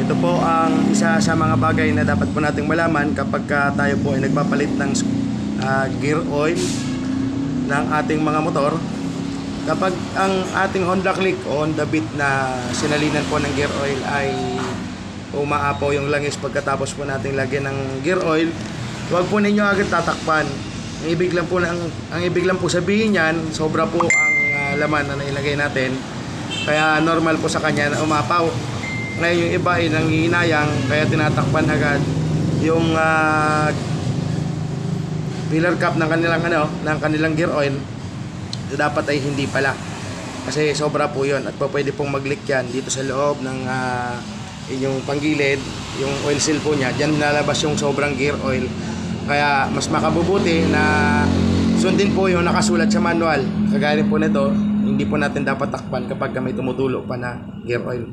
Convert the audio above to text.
Ito po ang isa sa mga bagay na dapat po nating malaman kapag tayo po ay nagpapalit ng gear oil ng ating mga motor. Kapag ang ating Honda Click o Honda Beat na sinalinan po ng gear oil ay umaapaw yung langis pagkatapos po nating lagyan ng gear oil, huwag po ninyo agad tatakpan. Ang ibig lang po sabihin niyan, sobra po ang laman na nailagay natin. Kaya normal po sa kanya na umapaw. Ngayon yung iba ay nangihinayang, kaya tinatakpan agad yung filler cap ng kanilang gear oil. Dapat ay hindi pala, kasi sobra po yun at pwede pong mag-leak yan dito sa loob ng inyong panggilid, yung oil seal po niya. Diyan lalabas yung sobrang gear oil. Kaya mas makabubuti na sundin po yung nakasulat sa manual. Kagaya po nito, hindi po natin dapat takpan kapag may tumutulo pa na gear oil.